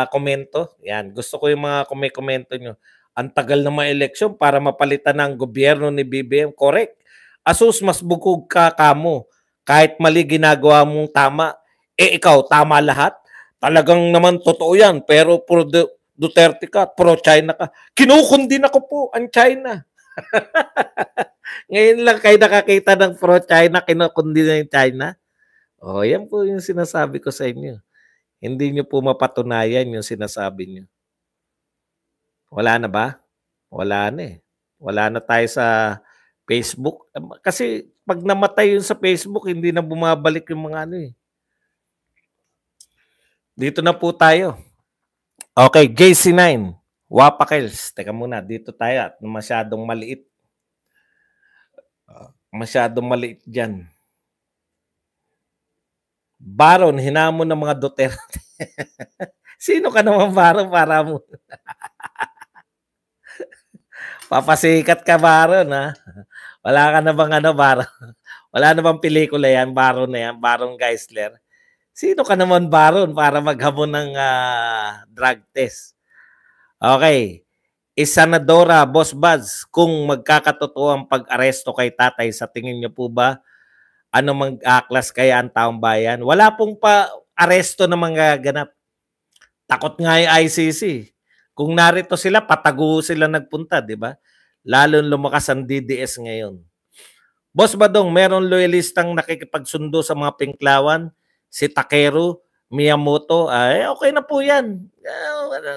komento. Yan, gusto ko yung mga komento nyo. Ang tagal na mga eleksyon para mapalitan ng gobyerno ni BBM. Correct. Asus, mas bukog ka kamo. Kahit mali ginagawa mong tama, ikaw, tama lahat. Talagang naman totoo yan. Pero Duterte ka, pro-China ka. Kinukundin ako po ang China. Ngayon lang kayo nakakita ng pro-China, kinukundin na yung China. O, yan po yung sinasabi ko sa inyo. Hindi nyo po mapatunayan yung sinasabi nyo. Wala na ba? Wala na eh. Wala na tayo sa Facebook. Kasi pag namatay yun sa Facebook, hindi na bumabalik yung mga ano eh. Dito na po tayo. Okay, JC9. Wapakels. Teka muna, dito tayo at masyadong maliit. Masyadong maliit dyan. Baron, hinamon ng mga Duterte. Sino ka naman, Baron, para mo? Papasikat ka, Baron, ha? Wala ka na bang ano, Baron? Wala na bang pelikula yan, Baron na yan, Baron Geisler? Sino ka naman, Baron, para maghamon ng drug test? Okay. Isanadora, Boss Buds, kung magkakatotoo ang pag-aresto kay tatay, sa tingin niyo po ba, ano mag-aklas kaya ang taong bayan? Wala pong pa-aresto na magaganap. Takot nga yung ICC. Kung narito sila, patago sila nagpunta, di ba? Lalong lumakas ang DDS ngayon. Boss Badong, meron loyalistang nakikipagsundo sa mga pinklawan, si Takeru Miyamoto, ay okay na po yan.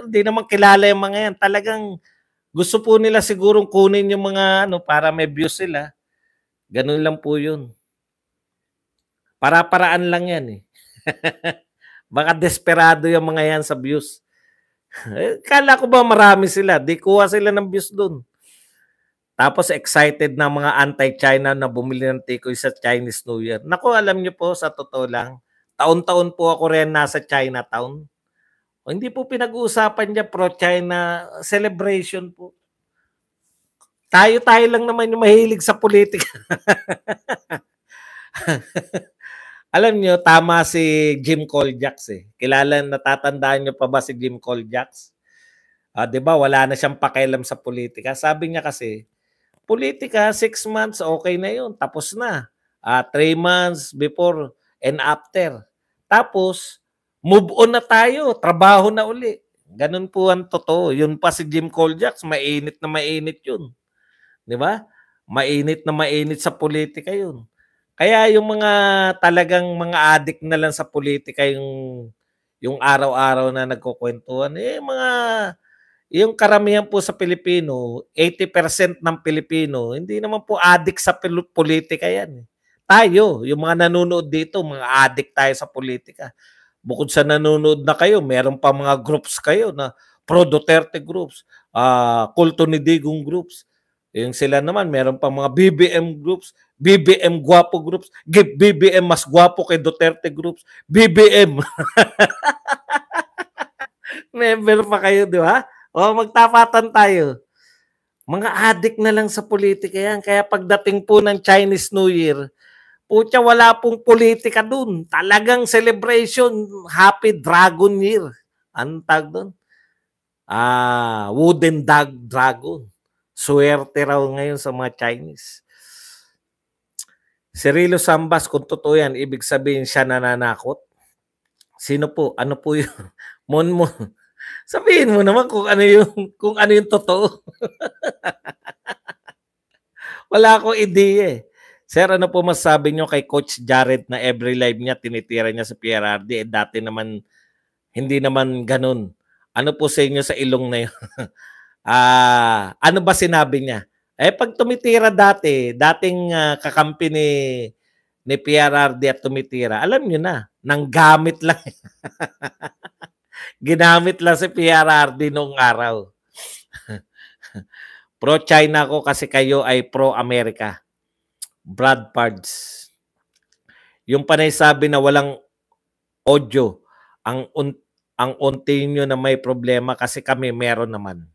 Hindi naman kilala yung mga yan. Talagang gusto po nila sigurong kunin yung mga ano para may views sila. Ganun lang po yun. Para-paraan lang yan eh. Baka desperado yung mga yan sa views. Kala ko ba marami sila? Di kuha sila ng views dun. Tapos excited na mga anti-China na bumili ng tikoy sa Chinese New Year. Naku, alam nyo po, sa totoo lang, taon-taon po ako rin nasa Chinatown. O, hindi po pinag-uusapan niya pro-China celebration po. Tayo-tayo lang naman yung mahilig sa politika. Alam nyo, tama si Jim Coljax eh. Kilala, natatandaan nyo pa ba si Jim Coljax? Diba, wala na siyang pakialam sa politika. Sabi niya kasi, politika, 6 months, okay na yun. Tapos na. 3 months before and after. Tapos, move on na tayo. Trabaho na uli. Ganun po ang totoo. Yun pa si Jim Coljax, mainit na mainit yun. Di ba? Mainit na mainit sa politika yun. Kaya yung mga talagang mga addict na lang sa politika, yung araw-araw na nagkukwentuhan, yung karamihan po sa Pilipino, 80% ng Pilipino, hindi naman po addict sa politika yan. Tayo, yung mga nanonood dito, mga addict tayo sa politika. Bukod sa nanonood na kayo, meron pa mga groups kayo na pro-Duterte groups, Kulto ni Digong groups. Yung sila naman, meron pa mga BBM groups, BBM Guapo groups, BBM mas guwapo kay Duterte groups, BBM. Member pa kayo, di ba? O, magtapatan tayo. Mga addict na lang sa politika yan. Kaya pagdating po ng Chinese New Year, putya, wala pong politika dun. Talagang celebration, Happy Dragon Year. Anong tag dun? Wooden Dragon. Swerte raw ngayon sa mga Chinese. Cirilo Sambas, kung totoo yan, ibig sabihin siya nananakot. Sino po? Ano po yun? Mon. Sabihin mo naman kung ano yung totoo. Wala akong ideya eh. Sir, ano po masasabi nyo kay Coach Jared na every live niya tinitira niya sa PRRD? Dati naman, hindi naman ganun. Ano po sa inyo sa ilong na yun? Ano ba sinabi niya? Pag tumitira dating kakampi ni PRRD at tumitira, alam nyo na, nang gamit lang. Ginamit lang si PRRD noong araw. Pro-China ko kasi kayo ay pro-America. Brad Pards. Yung panay sabi na walang audio, ang unti nyo na may problema kasi kami meron naman.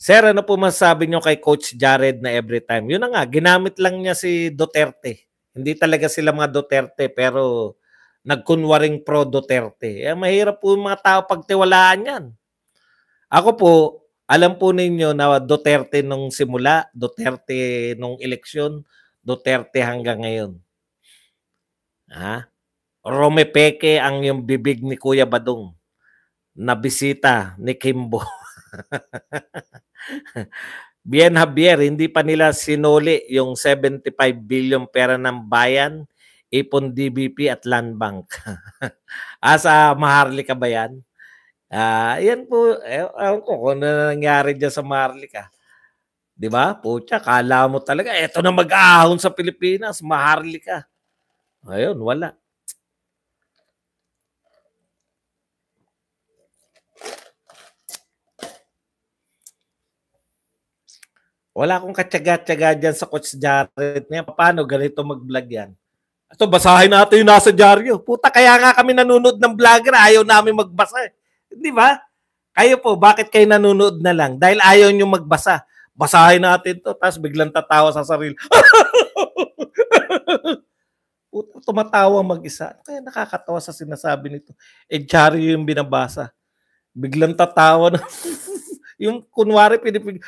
Sir, ano po masasabi nyo kay Coach Jared na every time? Yun na nga, ginamit lang niya si Duterte. Hindi talaga sila mga Duterte, pero nagkunwaring pro Duterte. Eh, mahirap po yung mga tao pagtiwalaan yan. Ako po, alam po ninyo na Duterte nung simula, Duterte nung eleksyon, Duterte hanggang ngayon. Ha? Romepeke ang yung bibig ni Kuya Badong na bisita ni Kimbo. Bien Javier, hindi pa nila sinuli yung 75 billion pera ng bayan, ipon DBP at Land Bank. Sa Maharlika ba yan? Yan po, ewan ko kung ano nangyari dyan sa Maharlika. Di ba? Pucha, kala mo talaga, eto na mag-ahon sa Pilipinas, Maharlika. Ayun, wala. Wala akong katyaga-tyaga dyan sa Coach Jared niya. Paano ganito mag-vlog yan? Ito, basahin natin yung nasa dyaryo. Puta, kaya nga kami nanonood ng vlogger, ayaw namin magbasa. Di ba? Kayo po, bakit kayo nanonood na lang? Dahil ayaw nyo magbasa. Basahin natin to, tapos biglang tatawa sa sarili. Puta, tumatawa mag-isa. Kaya nakakatawa sa sinasabi nito. Dyaryo yung binabasa. Biglang tatawa na. Yung kunwari, pinipig.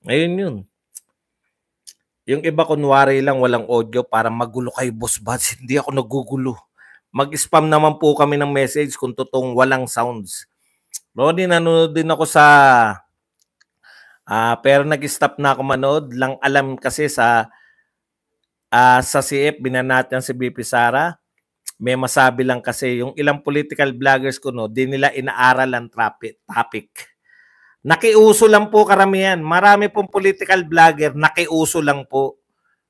Ayun yun. Yung iba kunwari lang walang audio para magulo kay Boss Buds. Hindi ako nagugulo. Mag-spam naman po kami ng message kung totoong walang sounds. Ronnie, nanonood din ako sa pero nag-stop na ako manood. Lang alam kasi sa CF, binanat yan si BP Sara. May masabi lang kasi yung ilang political vloggers ko, no, di nila inaaral ang topic. Nakiuso lang po karamihan. Marami pong political vlogger, nakiuso lang po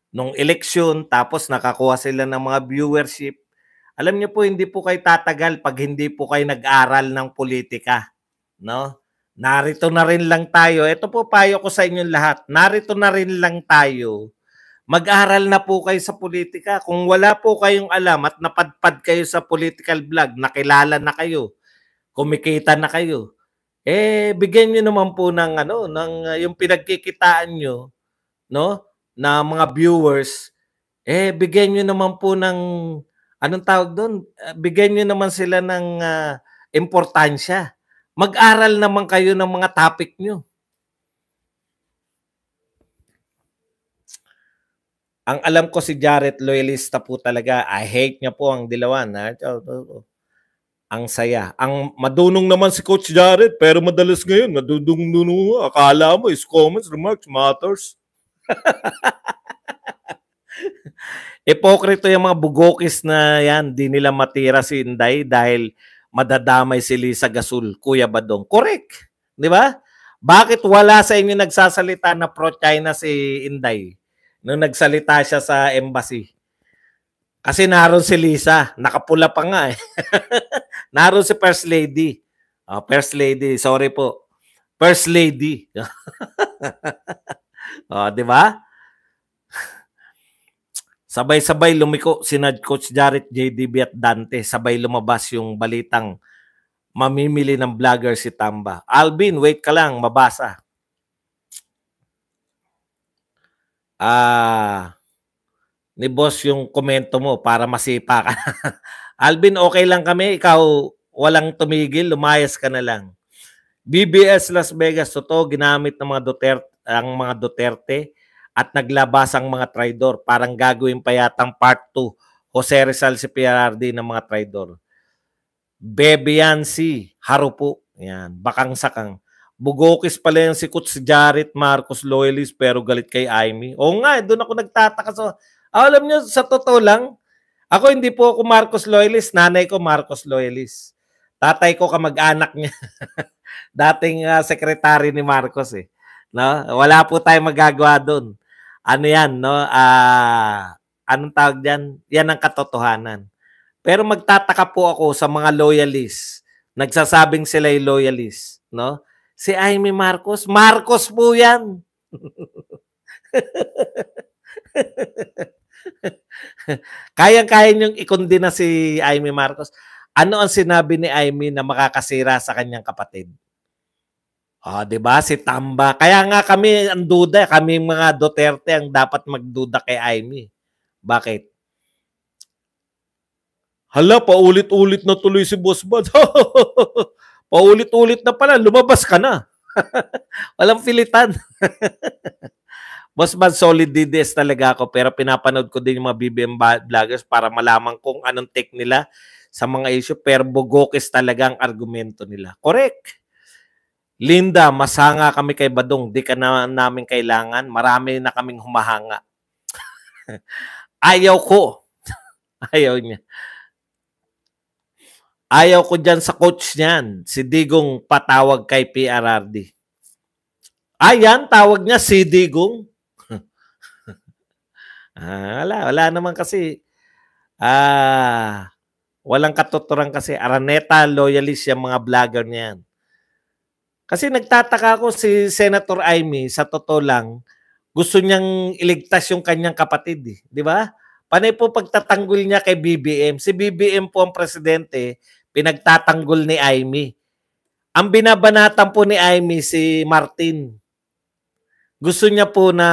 nung eleksyon, tapos nakakuha sila ng mga viewership. Alam niyo po, hindi po kayo tatagal pag hindi po kayo nag-aral ng politika. No? Narito na rin lang tayo. Ito po payo ko sa inyong lahat. Narito na rin lang tayo. Mag-aral na po kayo sa politika. Kung wala po kayong alam at napadpad kayo sa political vlog, nakilala na kayo, kumikita na kayo, bigyan niyo naman po ng yung pinagkikitaan niyo, no, na mga viewers, bigyan niyo naman po ng anong tawag doon? Bigyan niyo naman sila ng importansya. Mag-aral naman kayo ng mga topic niyo. Ang alam ko si Jared, loyalista po talaga. I hate niya po ang Dilawan. Ang saya. Ang madunong naman si Coach Jared, pero madalas ngayon, madudunong. Akala mo, his comments, remarks, matters. Ipokrito yung mga bugokis na yan. Di nila matira si Inday dahil madadamay si Lisa Gasul, Kuya Badong. Correct. Di ba? Bakit wala sa inyo nagsasalita na pro-China si Inday? Nung nagsalita siya sa embassy. Kasi naroon si Lisa. Nakapula pa nga eh. Naroon si First Lady. First Lady. Sorry po. First Lady. Di ba? Sabay-sabay lumiko sina Coach Jared, JDB at Dante. Sabay lumabas yung balitang mamimili ng vlogger si Tamba. Alvin, wait ka lang. Mabasa. Ni boss yung komento mo para masipa ka. Alvin, okay lang kami. Ikaw, walang tumigil. Lumayas ka na lang. BBS Las Vegas, totoo, ginamit ng mga Duterte at naglabas ang mga traidor. Parang gagawin pa yatang part 2. Jose Rizal si PRRD ng mga traidor. Bebiansi, Harupo. Yan, bakang sakang. Bugokis pala yung si Coach Jared Marcos loyalist pero galit kay Amy. Oo nga, doon ako nagtataka. So, alam niyo, sa totoo lang, ako hindi po ako Marcos loyalist. Nanay ko Marcos loyalist. Tatay ko kamag-anak niya. Dating sekretary ni Marcos eh. No? Wala po tayong magagawa doon. Ano yan, no? Anong tawag diyan? Yan ang katotohanan. Pero magtataka po ako sa mga loyalist. Nagsasabing sila ay loyalist, no? Si Amy Marcos, Marcos po yan. Kaya-kaya niyong ikondena si Amy Marcos. Ano ang sinabi ni Amy na makakasira sa kanyang kapatid? 'Di ba si Tamba. Kaya nga kami ang duda, kami mga Duterte ang dapat magduda kay Amy. Bakit? Hala, paulit-ulit na tuloy si Boss Bad. Paulit-ulit na pala, lumabas ka na. Walang pilitan. Boss Bad, solid DDS talaga ako, pero pinapanood ko din yung mga BBM vloggers para malaman kung anong take nila sa mga issue, pero bugokis talaga ang argumento nila. Correct. Linda, masanga kami kay Badong. Di ka na namin kailangan. Marami na kaming humahanga. Ayaw ko. Ayaw niya. Ayaw ko dyan sa coach niyan. Si Digong patawag kay PRRD. Ayan, tawag niya si Digong. Wala naman kasi. Walang katuturan kasi. Araneta, loyalist yung mga vlogger niyan. Kasi nagtataka ako si Senator Amy, sa totoo lang, gusto niyang iligtas yung kanyang kapatid. Di ba? Panay po pagtatanggol niya kay BBM. Si BBM po ang presidente, pinagtatanggol ni Amy. Ang binabanatan po ni Amy si Martin. Gusto niya po na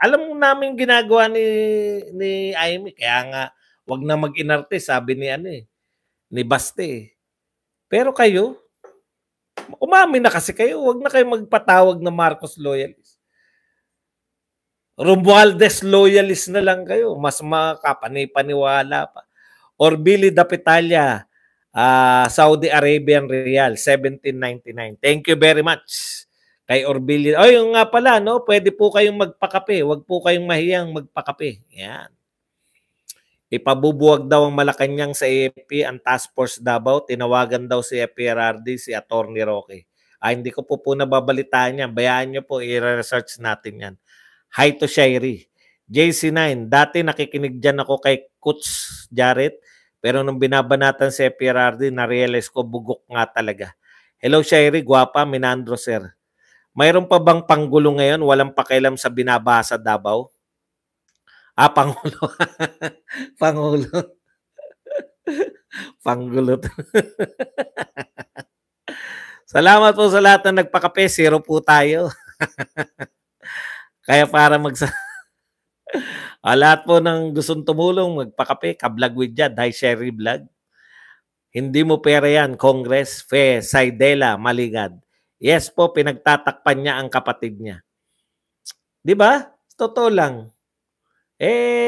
alam mo namin ginagawa ni Amy, kaya nga wag na mag-inarte, sabi ni Baste. Pero kayo, umamin na kasi kayo, wag na kayo magpatawag na Marcos loyalist. Romualdez loyalist na lang kayo, mas makapanipaniwala pa. Orbili Dapitalia, Saudi Arabian Riyal, 1799. Thank you very much kay Orbili. Yung nga pala, no, pwede po kayong magpakape. Wag po kayong mahiyang magpakape. Yan. Ipabubuwag daw ang Malacanang sa AFP ang Task Force Davao. Tinawagan daw si PRRD, si Atty. Roque. Hindi ko po nababalitaan yan. Bayaan nyo po, i-research natin yan. Hi to Shairi. JC9, dati nakikinig dyan ako kay Coach Jarrett, pero nung binabanatan si PRRD, na-realize ko bugok nga talaga. Hello Shairi, guwapa, Minandro sir. Mayroon pa bang panggulo ngayon? Walang pakialam sa binabasa Davao? Pangulo. Pangulo. Panggulo. Salamat po sa lahat na nagpakape. Zero po tayo. Kaya para lahat po ng gustong tumulong, magpakape. Kablog with Jad. Hi, Sherry Vlog. Hindi mo pera yan, Congress. Fe, Saidela, Maligad. Yes po, pinagtatakpan niya ang kapatid niya. Di ba? Totoo lang.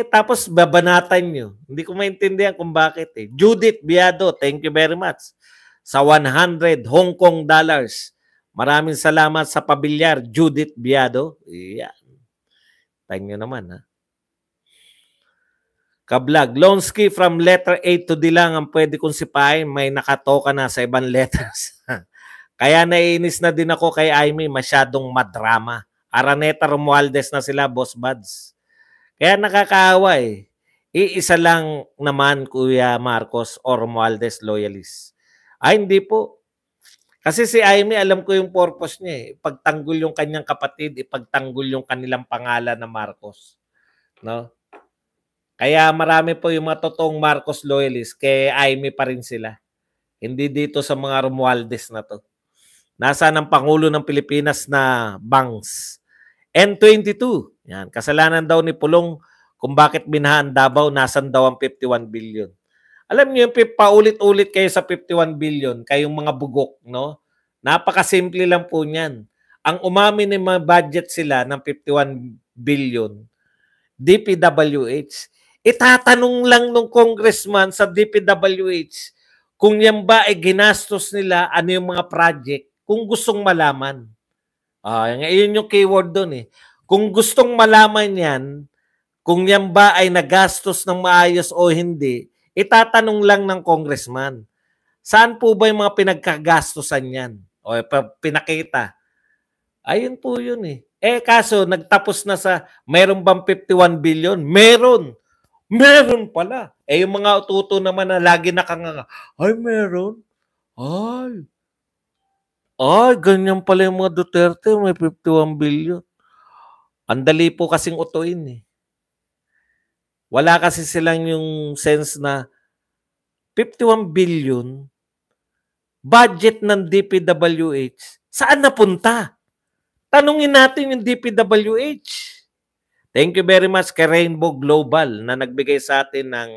Tapos babanatan nyo. Hindi ko maintindihan kung bakit Judith Biado, thank you very much. Sa 100 Hong Kong dollars. Maraming salamat sa pabilyar, Judith Biado. Yan. Tayo nyo naman, ha? Kablag, Lonsky from letter A to D lang ang pwede kong sipahin. May nakatoka na sa ibang letters. Kaya naiinis na din ako kay Amy. Masyadong madrama. Araneta Romualdez na sila, Boss Buds. Kaya nakakaawa Iisa lang naman Kuya Marcos o Romualdez loyalist. Hindi po. Kasi si Amy, alam ko yung purpose niya Ipagtanggol yung kanyang kapatid, ipagtanggol yung kanilang pangalan na Marcos. No? Kaya marami po yung mga totoong Marcos loyalist, kay Amy pa rin sila. Hindi dito sa mga Romualdez na to. Nasaan ang Pangulo ng Pilipinas na Bangs? N22. Yan. Kasalanan daw ni Pulong kung bakit binahan Davao, nasan daw ang 51 billion. Alam niyo, paulit-ulit kayo sa 51 billion, kayong mga bugok, no? Napakasimple lang po niyan. Ang umamin ng mga budget sila ng 51 billion, DPWH, itatanong lang ng congressman sa DPWH kung yan ba ay ginastos nila, ano yung mga project, kung gustong malaman. Ngayon yung keyword doon Kung gustong malaman yan, kung yan ba ay nagastos ng maayos o hindi, itatanong lang ng congressman. Saan po ba yung mga pinagkagastosan yan? O pinakita? Ayun po yun kaso nagtapos na sa mayroon bang 51 billion? Meron. Meron pala. Yung mga ututo naman na lagi nakanganga, meron. Ganyan pala yung mga Duterte, may 51 billion. Ang dali po kasing utuin Wala kasi silang yung sense na 51 billion, budget ng DPWH, saan napunta? Tanungin natin yung DPWH. Thank you very much kay Rainbow Global na nagbigay sa atin ng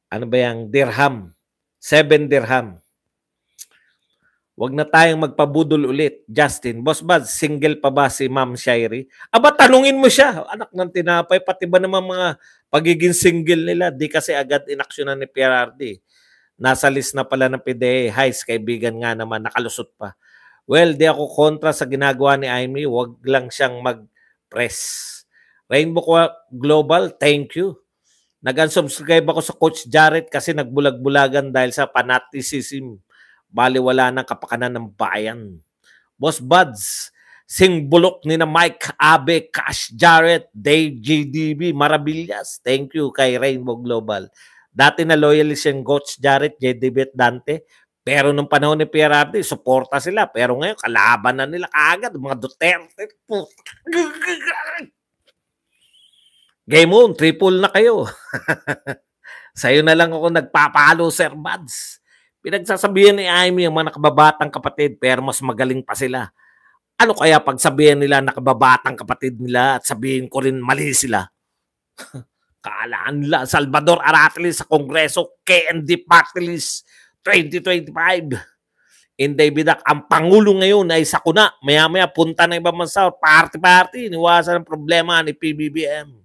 ano ba yung dirham? 7 dirham. Huwag na tayong magpabudol ulit. Justin, Boss Bad, single pa ba si Ma'am Shairi? Aba, tanungin mo siya. Anak ng tinapay, pati ba naman mga pagiging single nila? Di kasi agad inaksyonan ni PRRD. Nasa list na pala ng PDEA. Highs, kaibigan nga naman, nakalusot pa. Well, di ako kontra sa ginagawa ni Amy. Huwag lang siyang mag-press. Rainbow Global, thank you. Nag-unsubscribe ako sa Coach Jarrett kasi nagbulag-bulagan dahil sa fanaticism. Baliwala ng kapakanan ng bayan. Boss Buds, sing bulok ni na Mike Abe, Cash Jarrett, Dave GDB, Maravillas. Thank you kay Rainbow Global. Dati na loyalist yung Coach Jarrett, JDB at Dante. Pero nung panahon ni PRRD, suporta sila. Pero ngayon, kalaban na nila kaagad. Mga Duterte. Game on, triple na kayo. Sa'yo na lang ako nagpapalo, Sir Buds. Pinagsasabihan ni Amy ang mga nakababatang kapatid pero mas magaling pa sila. Ano kaya pag sabihin nila nakababatang kapatid nila at sabihin ko rin mali sila? Kaalaan nila, Salvador Aratlis sa Kongreso, KND Party List 2025. Inday Bidak, ang Pangulo ngayon ay sakuna. Maya-maya punta na ibang bansa, party-party, niwasan ang problema ni PBBM.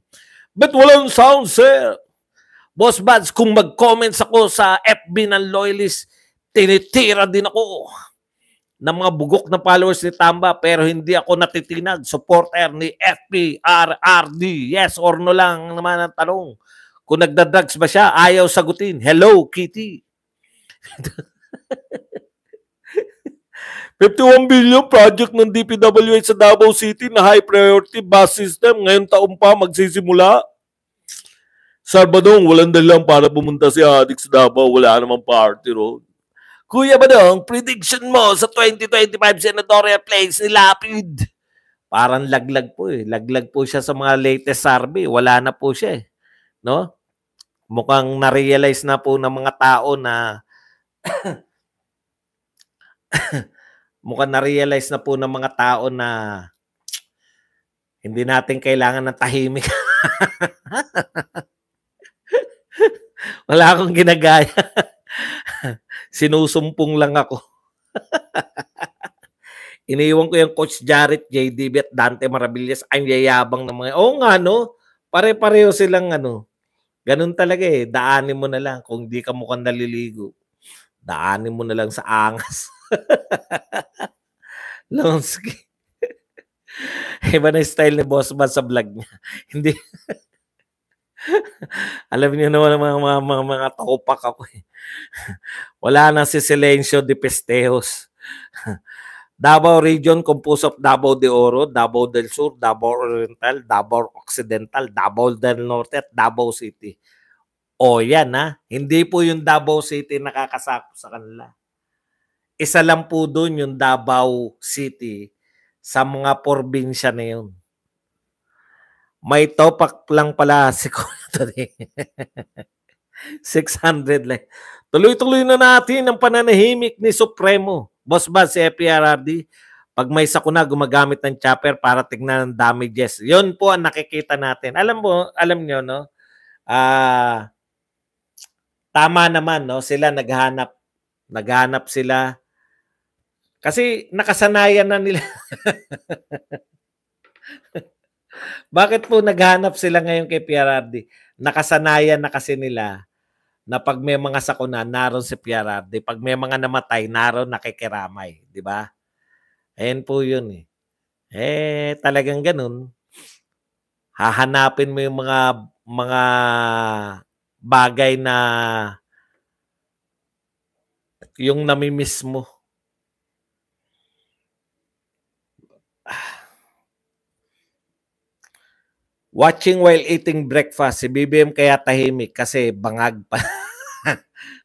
But walang sound, sir. Boss Buds, kung mag-comments ako sa FB ng loyalist, tinitira din ako ng mga bugok na followers ni Tamba pero hindi ako natitinag. Supporter ni FPRRD. Yes or no lang naman ang tanong. Kung nagdadrugs ba siya, ayaw sagutin. Hello, Kitty. 51 billion project ng DPWH sa Davao City na high priority bus system. Ngayon taon pa magsisimula. Sabadong, walang dalang para pumunta si Adik sa Davao. Wala namang party road. Kuya Badong, prediction mo sa 2025 senatorial plays ni Lapid? Parang laglag po eh. Laglag po siya sa mga latest survey. Wala na po siya eh. No? Mukhang na-realize na po ng mga tao na mukhang na-realize na po ng mga tao na hindi natin kailangan ng tahimik. Wala akong ginagaya. Sinusumpong lang ako. Iniiwan ko yung Coach Jarrett, JDB at Dante Maravillas. Ang yayabang ng mga... Oo nga, no? Pare-pareho silang ano. Ganun talaga eh. Daanin mo na lang. Kung di ka mukhang naliligo, daanin mo na lang sa angas. Lonsky. Iba na style ni Boss Man sa vlog niya. Hindi... Alam niyo naman mga topak ako eh. Wala na si Silencio de Pestejos. Davao Region composed of Davao de Oro, Davao del Sur, Davao Oriental, Davao Occidental, Davao del Norte at Davao City. O yan ha, hindi po yung Davao City nakakasakop sa kanila. Isa lang po doon yung Davao City sa mga probinsya na yun. May topak lang pala si Kuya 600 lang. Tuloy-tuloy na natin ang pananahimik ni Supremo. Boss ba si FPRRD? Pag may sakuna, gumagamit ng chopper para tignan ng damages. Yun po ang nakikita natin. Alam nyo, no? Tama naman, no? Sila naghanap sila. Kasi nakasanayan na nila. Bakit po naghanap sila ngayon kay PRRD? Nakasanayan na kasi nila na pag may mga sakuna, naroon si PRRD. Pag may mga namatay, naroon nakikiramay. Di ba? Ayan po yun eh. Talagang ganun. Hahanapin mo yung mga bagay na yung namimiss mo. Watching while eating breakfast, si BBM kaya tahimik kasi bangag pa.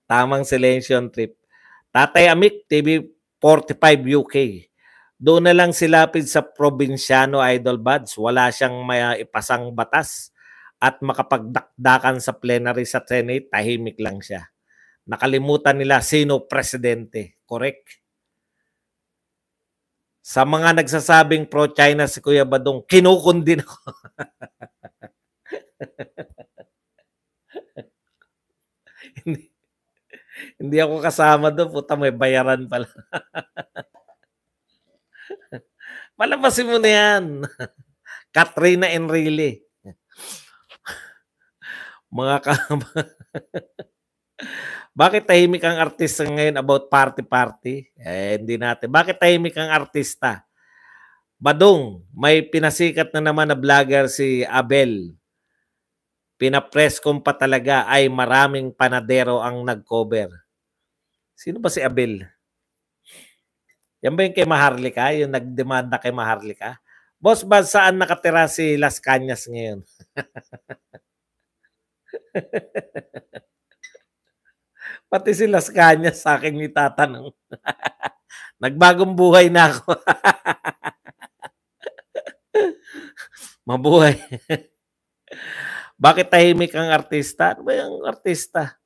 Tamang silensyon trip. Tatay Amik, TV 45 UK. Doon na lang silapid sa probinsyano Idol Buds. Wala siyang may ipasang batas at makapagdakdakan sa plenary sa Senate, tahimik lang siya. Nakalimutan nila sino presidente. Correct? Sa mga nagsasabing pro-China si Kuya Badong, kinukundin ako. hindi, hindi ako kasama doon. Puta, may bayaran pala. Palabasin mo na yan. Katrina Enrile. Mga Bakit tahimik ang artista ngayon about party-party? Hindi natin. Bakit tahimik ang artista? Badong, may pinasikat na naman na vlogger si Abel. Pinapress com pa talaga ay maraming panadero ang nag-cover. Sino ba si Abel? Yan ba yung kay Maharlika? Yung nagdemanda kay Maharlika? Boss, ba saan nakatira si Las Cañas ngayon? Pati si Las Cañas sa akin itatanong. Nagbagong buhay na ako. Mabuhay. Bakit tahimik ang artista? Ano ba yung artista?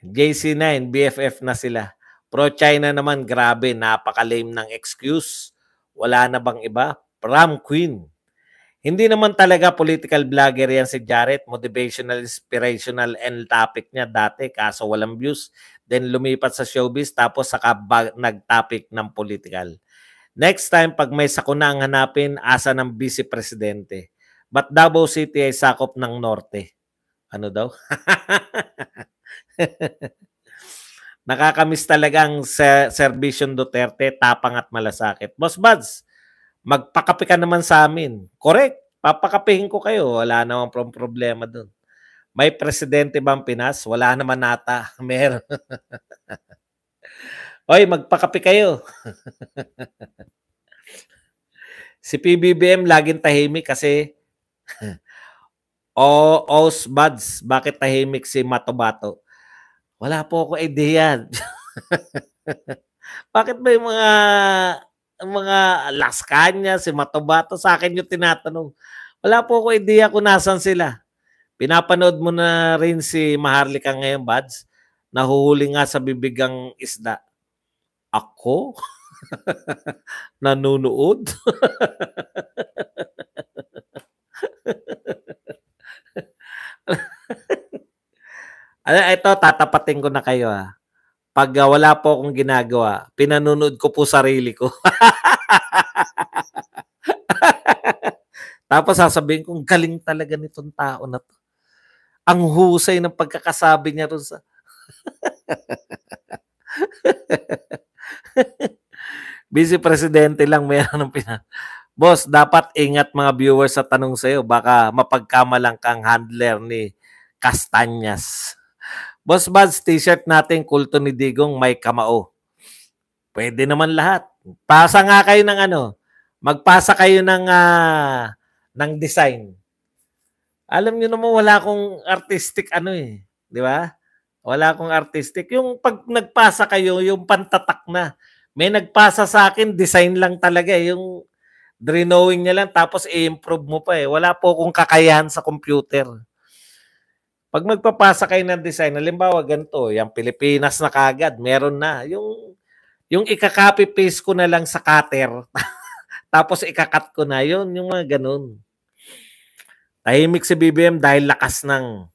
JC9, BFF na sila. Pro-China naman, grabe, napaka-lame ng excuse. Wala na bang iba? Prom Queen. Hindi naman talaga political vlogger yan si Jarrett. Motivational, inspirational, and topic niya dati kaso walang views. Then lumipat sa showbiz tapos saka nag-topic ng political. Next time, pag may sakuna ang hanapin, asa ng vice presidente. But Davao City ay sakop ng norte. Ano daw? Nakakamiss talaga ang Serbition Duterte, tapang at malasakit. Boss Buds, magpakape ka naman sa amin. Correct. Papakapihin ko kayo. Wala namang problema dun. May presidente bang Pinas? Wala naman nata. Meron. Oy, magpakape kayo. Si PBBM laging tahimik kasi Os Buds, bakit tahimik si Matobato? Wala po ako idea. Bakit ba yung mga Las Cañas, si Matobato, sa akin yung tinatanong. Wala po ako idea kung nasan sila. Pinapanood mo na rin si Maharlika ngayon, Buds. Nahuhuli nga sa bibigang isda. Ako? Nanunood? Ito, tatapatin ko na kayo. Pag wala po akong ginagawa, pinanonood ko po sarili ko. Tapos sasabihin kong galing talaga nitong tao na to. Ang husay ng pagkakasabi niya ron sa... Vice Presidente lang meron ng Boss, dapat ingat mga viewers sa tanong sa'yo. Baka mapagkamalang kang handler ni Castañas. Boss Buds, t-shirt natin, kulto ni Digong, may kamao. Pwede naman lahat. Pasa nga kayo ng magpasa kayo ng design. Alam niyo naman wala akong artistic di ba? Wala akong artistic. Yung pag nagpasa kayo, yung pantatak na. May nagpasa sa akin, design lang talaga. Yung drawing niya lang, tapos i-improve mo pa . Wala po akong kakayahan sa computer. Pag magpapasa kayo ng design, halimbawa ganito, yung Pilipinas na kagad, meron na. Yung ika-copy paste ko na lang sa cutter, tapos ika-cut ko na, yung mga ganun. Tahimik si BBM dahil lakas ng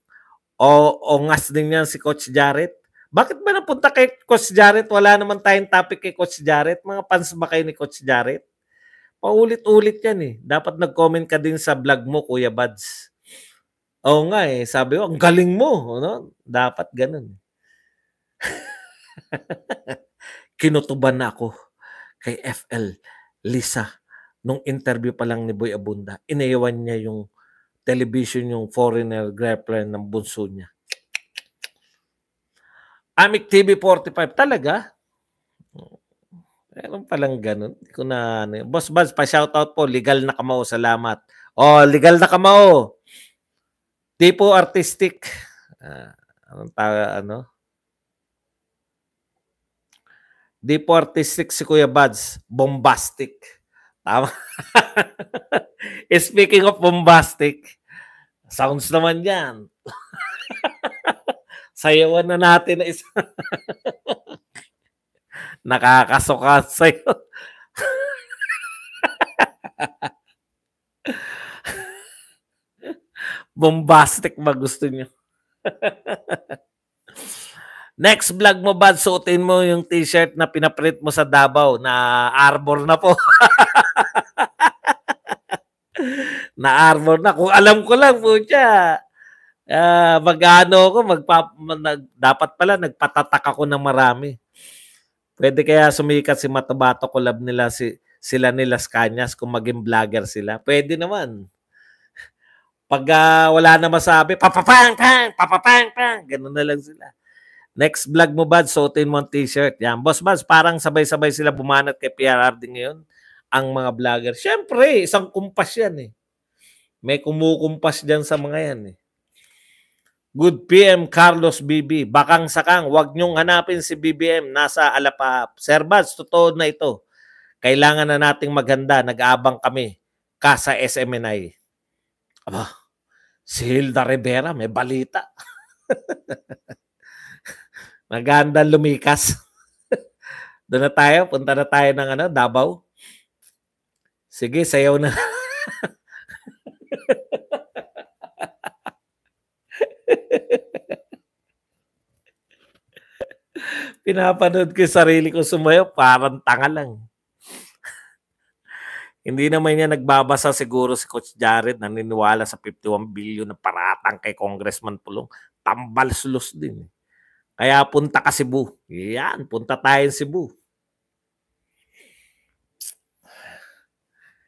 ongas din yan si Coach Jarrett. Bakit ba napunta kay Coach Jarrett? Wala naman tayong topic kay Coach Jarrett. Mga fans ba kayo ni Coach Jarrett? Paulit-ulit yan . Dapat nag-comment ka din sa vlog mo, Kuya Buds. Oo nga sabi ko, ang galing mo. No? Dapat ganun. Kinutuban na ako kay FL Lisa. Nung interview pa lang ni Boy Abunda, inayawan niya yung television, yung foreigner girlfriend ng bunso niya. Amik TV 45, talaga? Meron palang ganun. Hindi ko na Boss Buds, pa-shoutout po. Legal na kamao. Salamat. Legal na kamao. Di po artistic. Di po artistic si Kuya Buds. Bombastic. Tama. Speaking of bombastic, sounds naman yan. Sayawan na natin na isa. Nakakasuka sa'yo. Bombastic ba gusto nyo? Next vlog mo ba, suotin mo yung t-shirt na pinaprint mo sa Davao na Arbor na po. Na Arbor na. Kung alam ko lang po siya. Mag-ano ako, dapat pala nagpatatak ako ng marami. Pwede kaya sumikat si Matabato, collab nila sila nila Kanyas kung maging vlogger sila. Pwede naman. Pag wala na masabi, papapang, pang, papapang, pang. Ganun na lang sila. Next vlog mo, Bad, suotin mo ang t-shirt. Yan. Boss Bad, parang sabay-sabay sila bumanat kay PRRD ngayon. Ang mga vlogger. Siyempre, isang kumpas yan eh. May kumukumpas dyan sa mga yan eh. Good PM Carlos BB. Bakang sakang, wag nyong hanapin si BBM. Nasa Alapap. Sir Bad, totoo na ito. Kailangan na nating maganda. Nag-aabang kami. Kasa SMNI. Aba, si Hilda Rivera, may balita. Maganda lumikas. Doon na tayo, punta na tayo ng Davao. Sige, sayaw na. Pinapanood ko yung sarili ko sumayaw, parang tanga lang. Hindi naman niya nagbabasa siguro si Coach Jared, naniniwala sa 51 billion na paratang kay Congressman Pulong. Tambal sulus din. Kaya punta ka Cebu. Yan, punta tayo sa Cebu.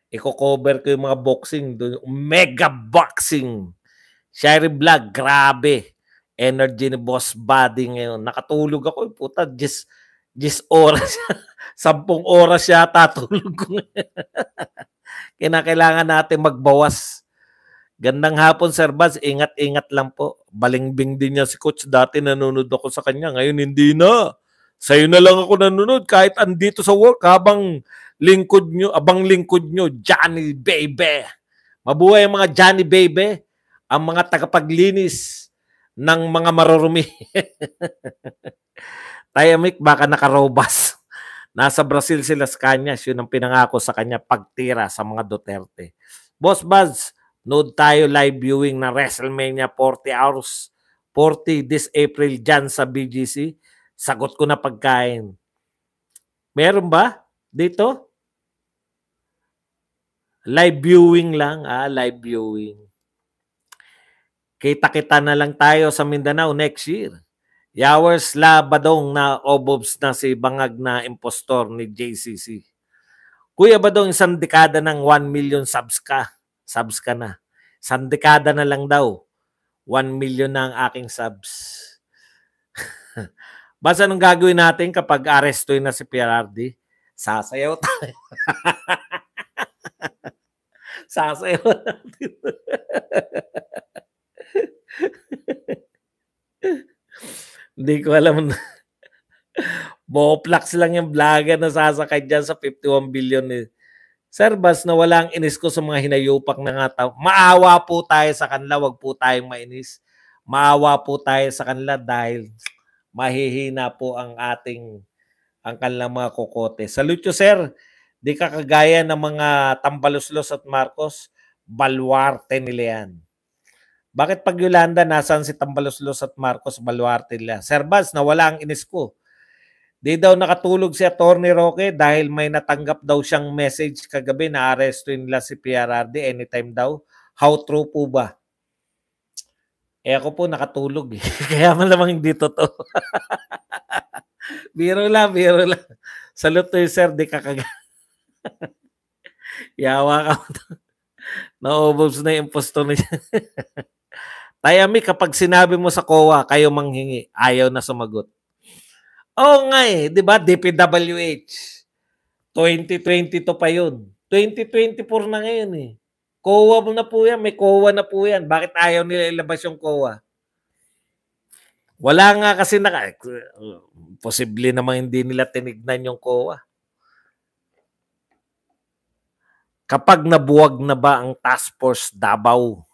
Iko-cover ko yung mga boxing. Mega boxing. Sherry Vlog, grabe. Energy ni Boss Buddy ngayon. Nakatulog ako. Puta, 10 oras. 10 oras yata tulog ko. Kinakailangan natin magbawas. Gandang hapon, Sir Baz. Ingat-ingat lang po. Balingbing din niya si Coach. Dati nanonood ako sa kanya. Ngayon hindi na. Sa'yo na lang ako nanonood. Kahit andito sa work, abang lingkod nyo, Johnny Baby. Mabuhay ang mga Johnny Baby. Ang mga tagapaglinis ng mga marurumi. Tayamik, baka nakarobas. Nasa Brazil sila sa Kanyas. Yun ang pinangako sa kanya pagtira sa mga Duterte. Boss Buzz, nood tayo live viewing na WrestleMania 40 hours. 40 this April dyan sa BGC. Sagot ko na pagkain. Meron ba dito? Live viewing lang. Live viewing. Kita-kita na lang tayo sa Mindanao next year. Yowers la Badong na obobs na si bangag na impostor ni JCC. Kuya Badong, isang dekada ng 1 million subs ka. Subs ka na. Isang dekada na lang daw. 1 million na ang aking subs. Basta anong gagawin natin kapag arestuin na si PRRD? Sasayaw tayo. Sasayaw natin. Hindi ko alam na. Boplax lang yung vlogger na sasakay dyan sa 51 billion. Sir Bas, na walang inis ko sa mga hinayupak na nga tao. Maawa po tayo sa kanila, wag po tayong mainis. Maawa po tayo sa kanila dahil mahihina po ang kanilang mga kokote. Salute you, sir. Di ka kagaya ng mga Tambaluslos at Marcos, baluarte nila yan. Bakit pag Yolanda, nasaan si Tambaluslos at Marcos, baluarte nila? Sir Bas, nawala ang inis ko. Di daw nakatulog si Atty. Roque dahil may natanggap daw siyang message kagabi na arestuin nila si PRRD anytime daw. How true po ba? Ako po nakatulog eh. Kaya malamang hindi totoo. Biro lang. Salute to you, sir. Di ka kagaya. Yawa ka. Naubos na yung impostor niya. Tayami, kapag sinabi mo sa COA, kayo manghingi, ayaw na sumagot. Oo nga eh, di ba? DPWH. 2022 pa yun. 2024 na ngayon eh. COA mo na po yan, may COA na po yan. Bakit ayaw nila ilabas yung COA? Wala nga kasi posible namang hindi nila tinignan yung COA. Kapag nabuwag na ba ang Task Force Davao?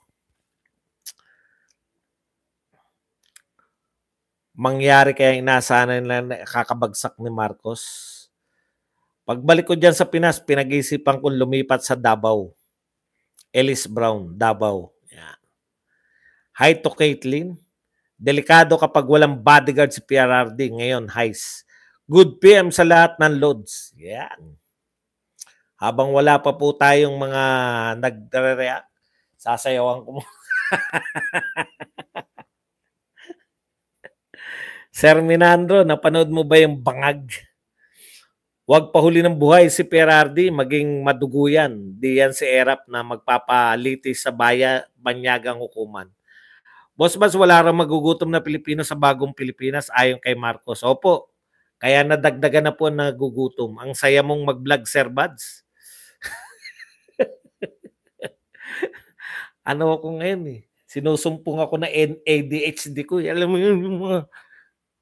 mangyari kaya inaasahan nila na kakabagsak ni Marcos. Pagbalik ko dyan sa Pinas, pinag-isipan kong lumipat sa Davao. Ellis Brown, Davao. Yan. Hi to Caitlin. Delikado kapag walang bodyguard si PRRD. Ngayon, highs. Good PM sa lahat ng loads. Yan. Habang wala pa po tayong mga nagre-react, sasayawan ko mo. Sir Minandro, napanood mo ba yung bangag? Huwag pahuli ng buhay si PRRD, maging madugo yan. Di yan si Erap na magpapalitis sa banyagang hukuman. Boss Bas, wala rin magugutom na Pilipino sa bagong Pilipinas ayon kay Marcos. Opo, kaya nadagdagan na po ang nagugutom. Ang saya mong mag-vlog, Sir Buds. Ano ako ngayon eh. Sinusumpong ako na ADHD ko. Alam mo yun,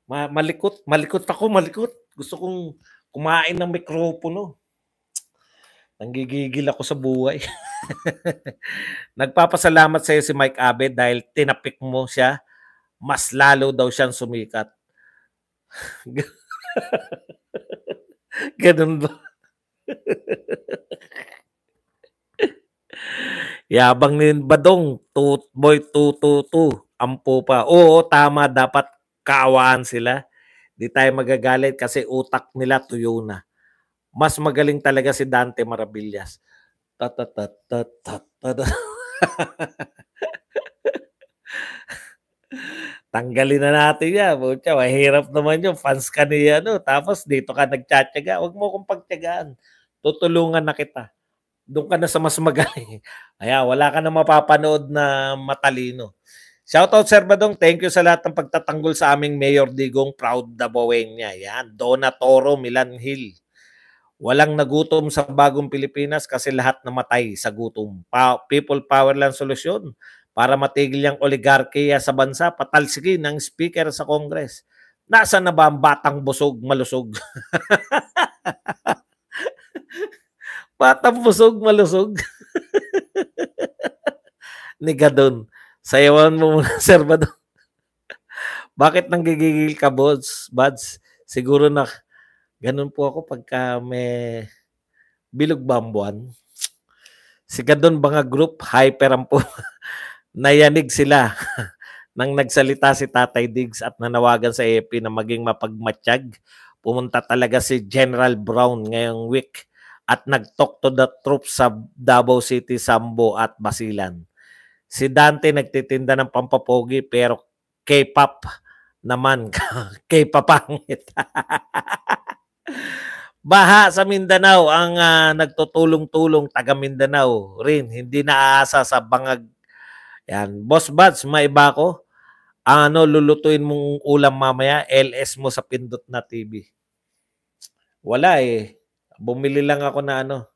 malikot ako. Gusto kong kumain ng mikropono. Nanggigigil ako sa buhay. Nagpapasalamat sa iyo si Mike Abed dahil tinapik mo siya. Mas lalo daw siyang sumikat. Ganun ba? Yabang ni Badong, boy 222, ampo pa. Oo, tama, dapat kaawaan sila. Di tayo magagalit kasi utak nila tuyo na. Mas magaling talaga si Dante Maravillas. Tanggalin na natin yan. Butya, mahirap naman yun. Fans ka niya, no? Tapos dito ka nagtsatsaga. Huwag mo kong pagtsagaan. Tutulungan na kita. Doon ka na sa mas magaling. Kaya wala ka na mapapanood na matalino. Shoutout Sir Badong. Thank you sa lahat ng pagtatanggol sa aming Mayor Digong. Proud Dabawen niya. Yan. Donna Toro, Milan Hill. Walang nagutom sa bagong Pilipinas kasi lahat namatay sa gutom. People power lang solusyon. Para matigil yung oligarkiya sa bansa, patalsigin ng speaker sa Congress. Nasaan na ba ang batang busog, malusog? Batang busog, malusog. Nigadon. Sayawan mo muna, Sir Badong. Bakit nanggigigil ka, Buds? Siguro na ganun po ako pagka may bilog bambuan. Si Gadon Banga Group, hyper ang po. Nayanig sila nang nagsalita si Tatay Diggs at nanawagan sa AFP na maging mapagmatsyag. Pumunta talaga si General Brown ngayong week at nag-talk to the troops sa Davao City, Sambo at Basilan. Si Dante nagtitinda ng pampapogi pero K-pop naman. K-papangit. Baha sa Mindanao ang nagtutulong-tulong taga Mindanao rin. Hindi naaasa sa bangag. Yan. Boss Buds, may iba ko. Ano, lulutuin mong ulam mamaya, LS mo sa Pindot na TV. Wala eh. Bumili lang ako na ano.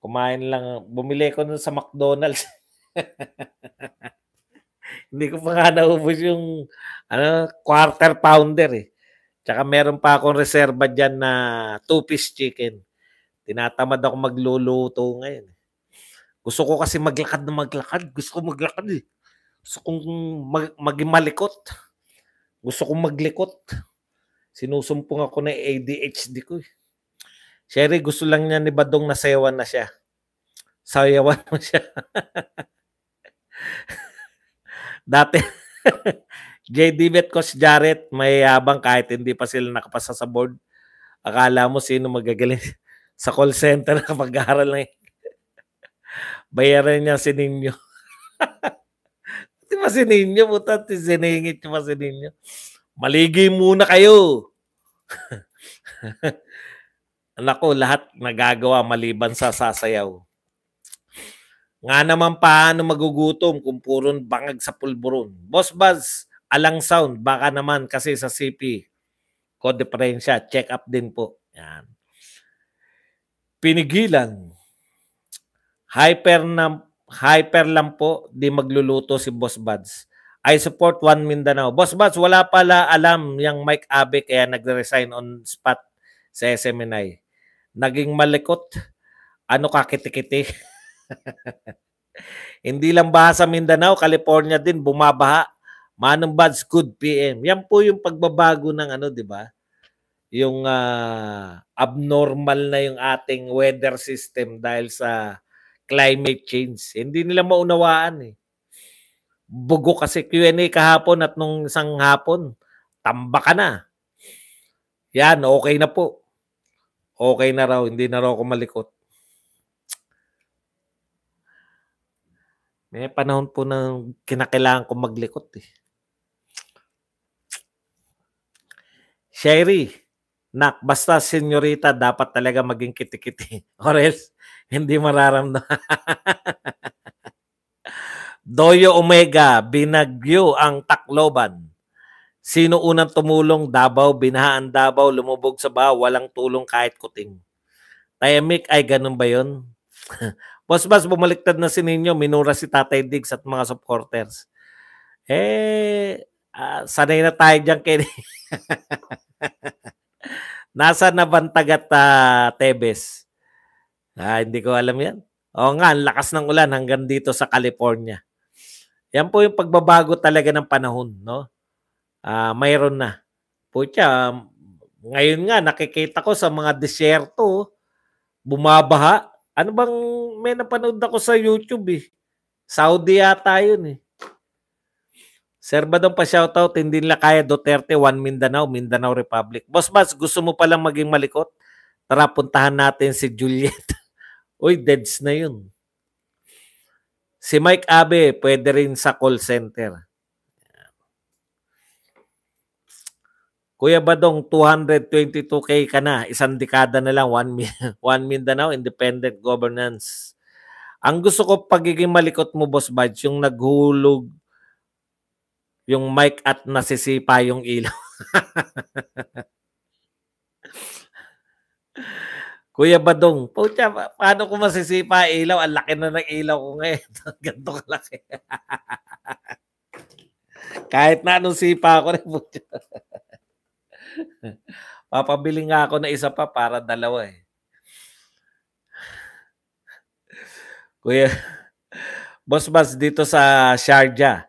Kumain lang. Bumili ko nun sa McDonald's. Hindi ko pa nga naubos yung quarter pounder eh. Tsaka meron pa akong reserva dyan na 2-piece chicken. Tinatamad ako magluluto ngayon. Gusto ko kasi maglakad na maglakad. Gusto ko maglakad eh. Gusto kong maging malikot. Gusto kong maglikot. Sinusumpong ako na ADHD ko eh. Sherry, gusto lang niya ni Badong na sayawan na siya. Sayawan mo siya. Dati, JD Bet Coach Jarrett, may yabang kahit hindi pa sila nakapasa sa board. Akala mo sino magagaling sa call center kapag aaral lang. Bayaran niya si Ninyo. Di ba si Ninyo? Puta, siningit niyo ba si Ninyo? Maligi muna kayo. Nako, lahat nagagawa maliban sa sasayaw. Nga naman paano magugutom kung puron bangag sa pulburon. Boss Buzz, alang sound, baka naman kasi sa CP. Code diferensya, check up din po. Yan. Pinigilan. Hyper lang po, di magluluto si Boss Buds. I support One Mindanao. Boss Buds, wala pala alam yung Mike Abe kaya nagre-resign on spot sa SMNI. Naging malikot. Ano ka, kiti-kiti? Hindi lang baha sa Mindanao, California din bumabaha. Manong Bads, good PM. Yan po yung pagbabago ng ano, di ba? Yung abnormal na yung ating weather system dahil sa climate change. Hindi nila maunawaan eh. Bugo kasi Q&A kahapon at nung isang hapon, tamba ka na. Yan, okay na po. Okay na raw, hindi na raw ako malikot. May panahon po na kinakailangan ko maglikot eh. Sherry, nak, basta senyorita, dapat talaga maging kiti-kiti. Or else, hindi mararamdaman. Doyo Omega, binagyo ang Tacloban. Sino unang tumulong? Davao, binahaan Davao, lumubog sa baha, walang tulong kahit kuting. Tayamik, ay ganun ba yun? Boss Bas, bumaliktad na si Ninyo, minura si Tatay Diggs at mga supporters. Sanay na tayo dyan kay nasa na Bantag at Tebes? Hindi ko alam yan. Oo nga, ang lakas ng ulan hanggang dito sa California. Yan po yung pagbabago talaga ng panahon, no? Mayroon na. Pucha, ngayon nga nakikita ko sa mga disyerto, bumabaha. Ano bang may napanood ako sa YouTube eh. Saudi yata yun eh. Sir Badong pa shoutout, hindi nila kaya Duterte, One Mindanao, Mindanao Republic. Boss Bas, gusto mo palang maging malikot? Tara, puntahan natin si Juliet. Uy, deads na yun. Si Mike Abe, pwede rin sa call center. Kuya Badong, 222K ka na. Isang dekada na lang, one Mindanao, independent governance. Ang gusto ko pagiging malikot mo, Boss Badge, yung naghulog yung mic at nasisipa yung ilaw. Kuya Badong, pucha, paano ko masisipa ilaw? Ang laki na ng ilaw ko ngayon. Ganto kalaki. Kahit na anong sipa ko rin, pucha. Papabili nga ako na isa pa para dalawa eh. Kuya, Boss Bas, dito sa Sharjah,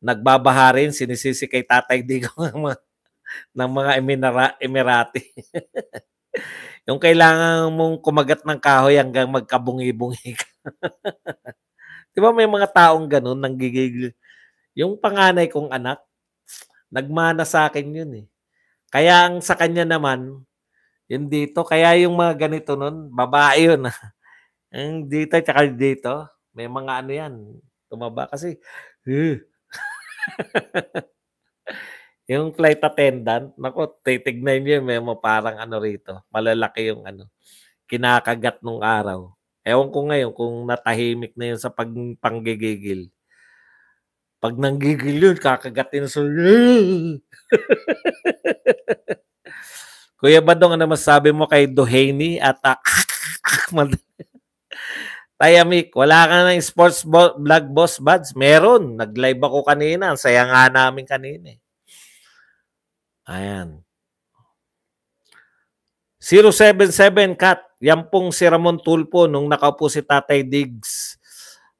nagbabaha rin, sinisisi kay Tatay Digo ng mga Emirati. Yung kailangan mong kumagat ng kahoy hanggang magkabungi-bungi ka. Di ba may mga taong ganun, nanggigigil. Yung panganay kong anak, nagmana sa akin yun eh. Kaya ang sa kanya naman, yun dito, kaya yung mga ganito nun, babae yun. Yung dito, tsaka dito, may mga ano yan, tumaba kasi, yung flight attendant, naku, titignan nyo, may mga parang ano rito, malalaki yung ano, kinakagat nung araw. Ewan ko ngayon kung natahimik na yun sa panggigigil. Pag nanggigil yun, kakagatin sa... Kuya Badong, ano masabi mo kay Doheny at Tayamik, wala ka ng sports vlog, Boss Buds? Meron. Nag-live ako kanina. Ang saya nga namin kanina. Ayan. 077 Kat. Yan pong si Ramon Tulpo nung nakaupo si Tatay Diggs.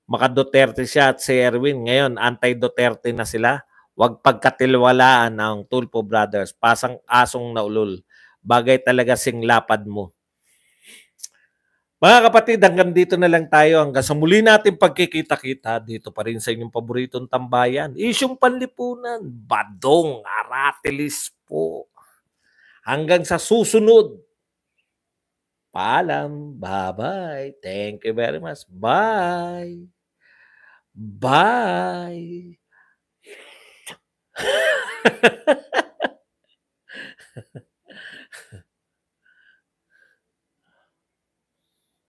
Maka-Duterte siya at si Erwin. Ngayon, anti-Duterte na sila. Huwag pagkatilwalaan ng Tulpo Brothers. Pasang asong naulol. Bagay talaga sing lapad mo. Mga kapatid, hanggang dito na lang tayo. Hanggang sa muli natin pagkikita-kita dito pa rin sa inyong paboritong tambayan. Isyong panlipunan. Badong Aratilis po. Hanggang sa susunod. Paalam. Bye-bye. Thank you very much. Bye. Bye.